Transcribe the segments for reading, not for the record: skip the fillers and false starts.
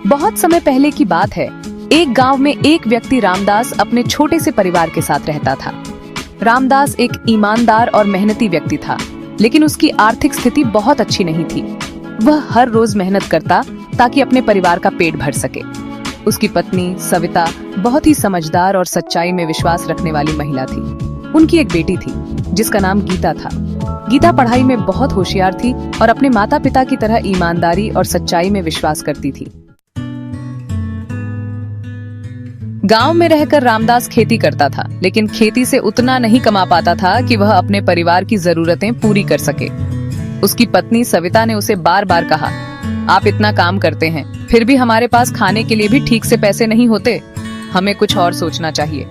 बहुत समय पहले की बात है। एक गांव में एक व्यक्ति रामदास अपने छोटे से परिवार के साथ रहता था। रामदास एक ईमानदार और मेहनती व्यक्ति था, लेकिन उसकी आर्थिक स्थिति बहुत अच्छी नहीं थी। वह हर रोज मेहनत करता ताकि अपने परिवार का पेट भर सके। उसकी पत्नी सविता बहुत ही समझदार और सच्चाई में विश्वास रखने वाली महिला थी। उनकी एक बेटी थी जिसका नाम गीता था। गीता पढ़ाई में बहुत होशियार थी और अपने माता पिता की तरह ईमानदारी और सच्चाई में विश्वास करती थी। गांव में रहकर रामदास खेती करता था, लेकिन खेती से उतना नहीं कमा पाता था कि वह अपने परिवार की जरूरतें पूरी कर सके। उसकी पत्नी सविता ने उसे बार बार कहा, आप इतना काम करते हैं, फिर भी हमारे पास खाने के लिए भी ठीक से पैसे नहीं होते, हमें कुछ और सोचना चाहिए।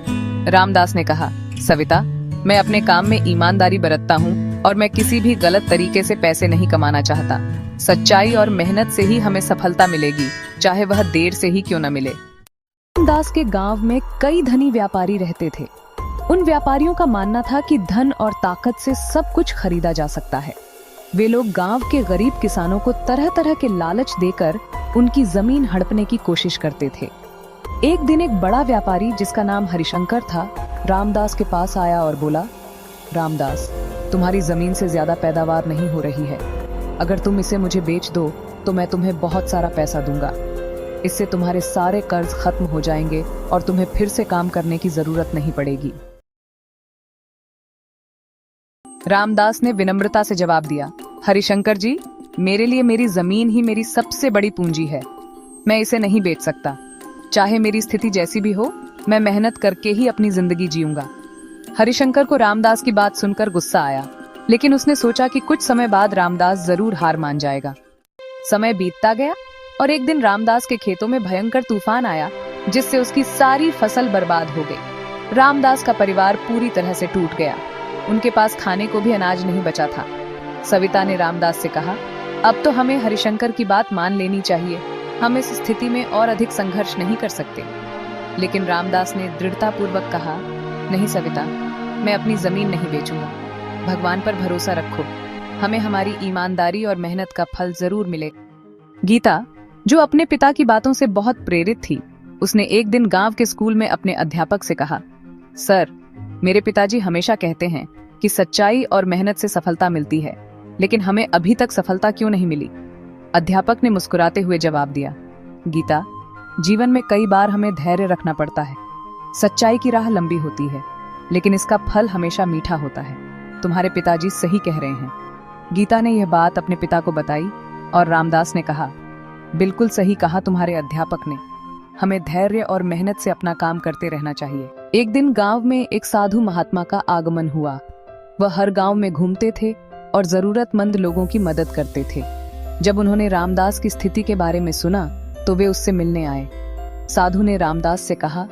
रामदास ने कहा, सविता, मैं अपने काम में ईमानदारी बरतता हूँ और मैं किसी भी गलत तरीके से पैसे नहीं कमाना चाहता। सच्चाई और मेहनत से ही हमें सफलता मिलेगी, चाहे वह देर से ही क्यों न मिले। रामदास के गांव में कई धनी व्यापारी रहते थे। उन व्यापारियों का मानना था कि धन और ताकत से सब कुछ खरीदा जा सकता है। वे लोग गांव के गरीब किसानों को तरह तरह के लालच देकर उनकी जमीन हड़पने की कोशिश करते थे। एक दिन एक बड़ा व्यापारी जिसका नाम हरिशंकर था, रामदास के पास आया और बोला, रामदास, तुम्हारी जमीन से ज्यादा पैदावार नहीं हो रही है। अगर तुम इसे मुझे बेच दो तो मैं तुम्हें बहुत सारा पैसा दूंगा। इससे तुम्हारे सारे कर्ज खत्म हो जाएंगे और तुम्हें फिर से काम करने की जरूरत नहीं पड़ेगी। रामदास ने विनम्रता से जवाब दिया, हरिशंकर जी, मेरे लिए मेरी जमीन ही मेरी सबसे बड़ी पूंजी है। मैं इसे नहीं बेच सकता। चाहे मेरी स्थिति जैसी भी हो, मैं मेहनत करके ही अपनी जिंदगी जीऊंगा। हरिशंकर को रामदास की बात सुनकर गुस्सा आया, लेकिन उसने सोचा कि कुछ समय बाद रामदास जरूर हार मान जाएगा। समय बीतता गया और एक दिन रामदास के खेतों में भयंकर तूफान आया, जिससे उसकी सारी फसल बर्बाद हो गई। रामदास का परिवार पूरी तरह से टूट गया। उनके पास खाने को भी अनाज नहीं बचा था। सविता ने रामदास से कहा, अब तो हमें हरिशंकर की बात मान लेनी चाहिए। हम इस स्थिति में और अधिक संघर्ष नहीं कर सकते। लेकिन रामदास ने दृढ़तापूर्वक कहा, नहीं सविता, मैं अपनी जमीन नहीं बेचूंगा। भगवान पर भरोसा रखो, हमें हमारी ईमानदारी और मेहनत का फल जरूर मिलेगा। गीता, जो अपने पिता की बातों से बहुत प्रेरित थी, उसने एक दिन गांव के स्कूल में अपने अध्यापक से कहा, सर, मेरे पिताजी हमेशा कहते हैं कि सच्चाई और मेहनत से सफलता मिलती है, लेकिन हमें अभी तक सफलता क्यों नहीं मिली? अध्यापक ने मुस्कुराते हुए जवाब दिया, गीता, जीवन में कई बार हमें धैर्य रखना पड़ता है। सच्चाई की राह लंबी होती है, लेकिन इसका फल हमेशा मीठा होता है। तुम्हारे पिताजी सही कह रहे हैं। गीता ने यह बात अपने पिता को बताई और रामदास ने कहा, बिल्कुल सही कहा तुम्हारे अध्यापक ने। हमें धैर्य और मेहनत से अपना काम करते रहना चाहिए। एक दिन गांव में एक साधु महात्मा का आगमन हुआ। वह हर गांव में घूमते थे और जरूरतमंद लोगों की मदद करते थे। जब उन्होंने रामदास की स्थिति के बारे में सुना तो वे उससे मिलने आए। साधु ने रामदास से कहा,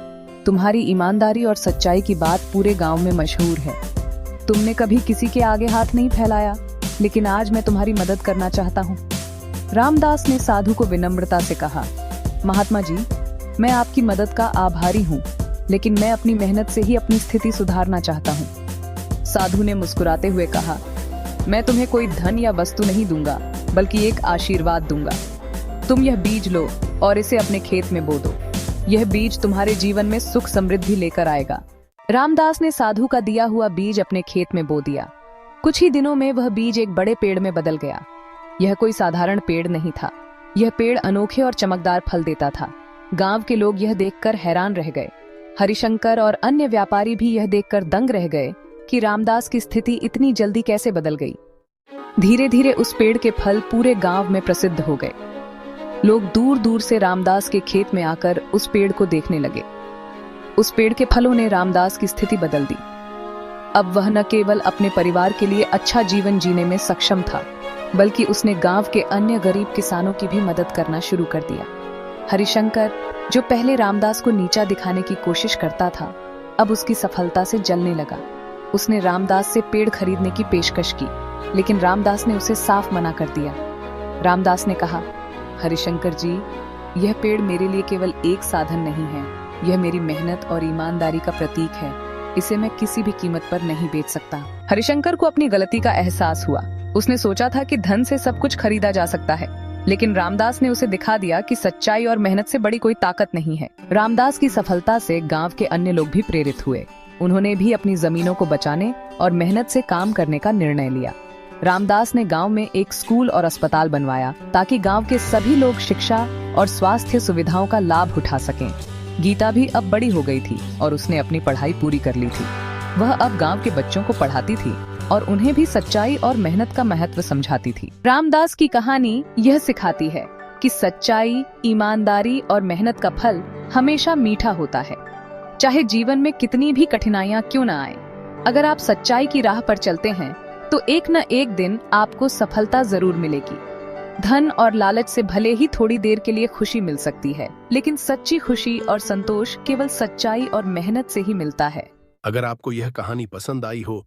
तुम्हारी ईमानदारी और सच्चाई की बात पूरे गांव में मशहूर है। तुमने कभी किसी के आगे हाथ नहीं फैलाया, लेकिन आज मैं तुम्हारी मदद करना चाहता हूँ। रामदास ने साधु को विनम्रता से कहा, महात्मा जी, मैं आपकी मदद का आभारी हूँ, लेकिन मैं अपनी मेहनत से ही अपनी स्थिति सुधारना चाहता हूँ। साधु ने मुस्कुराते हुए कहा, मैं तुम्हें कोई धन या वस्तु नहीं दूंगा, बल्कि एक आशीर्वाद दूंगा। तुम यह बीज लो और इसे अपने खेत में बो दो। यह बीज तुम्हारे जीवन में सुख समृद्धि लेकर आएगा। रामदास ने साधु का दिया हुआ बीज अपने खेत में बो दिया। कुछ ही दिनों में वह बीज एक बड़े पेड़ में बदल गया। यह कोई साधारण पेड़ नहीं था। यह पेड़ अनोखे और चमकदार फल देता था। गांव के लोग यह देखकर हैरान रह गए। हरिशंकर और अन्य व्यापारी भी यह देखकर दंग रह गए कि रामदास की स्थिति इतनी जल्दी कैसे बदल गई। धीरे धीरे उस पेड़ के फल पूरे गांव में प्रसिद्ध हो गए। लोग दूर दूर से रामदास के खेत में आकर उस पेड़ को देखने लगे। उस पेड़ के फलों ने रामदास की स्थिति बदल दी। अब वह न केवल अपने परिवार के लिए अच्छा जीवन जीने में सक्षम था, बल्कि उसने गांव के अन्य गरीब किसानों की भी मदद करना शुरू कर दिया। हरिशंकर, जो पहले रामदास को नीचा दिखाने की कोशिश करता था, अब उसकी सफलता से जलने लगा। उसने रामदास से पेड़ खरीदने की पेशकश की, लेकिन रामदास ने उसे साफ मना कर दिया। रामदास ने कहा, हरिशंकर जी, यह पेड़ मेरे लिए केवल एक साधन नहीं है, यह मेरी मेहनत और ईमानदारी का प्रतीक है। इसे मैं किसी भी कीमत पर नहीं बेच सकता। हरिशंकर को अपनी गलती का एहसास हुआ। उसने सोचा था कि धन से सब कुछ खरीदा जा सकता है, लेकिन रामदास ने उसे दिखा दिया कि सच्चाई और मेहनत से बड़ी कोई ताकत नहीं है। रामदास की सफलता से गांव के अन्य लोग भी प्रेरित हुए। उन्होंने भी अपनी जमीनों को बचाने और मेहनत से काम करने का निर्णय लिया। रामदास ने गांव में एक स्कूल और अस्पताल बनवाया ताकि गांव के सभी लोग शिक्षा और स्वास्थ्य सुविधाओं का लाभ उठा सकें। गीता भी अब बड़ी हो गई थी और उसने अपनी पढ़ाई पूरी कर ली थी। वह अब गांव के बच्चों को पढ़ाती थी और उन्हें भी सच्चाई और मेहनत का महत्व समझाती थी। रामदास की कहानी यह सिखाती है कि सच्चाई, ईमानदारी और मेहनत का फल हमेशा मीठा होता है, चाहे जीवन में कितनी भी कठिनाइयां क्यों न आए। अगर आप सच्चाई की राह पर चलते हैं तो एक न एक दिन आपको सफलता जरूर मिलेगी। धन और लालच से भले ही थोड़ी देर के लिए खुशी मिल सकती है, लेकिन सच्ची खुशी और संतोष केवल सच्चाई और मेहनत से ही मिलता है। अगर आपको यह कहानी पसंद आई हो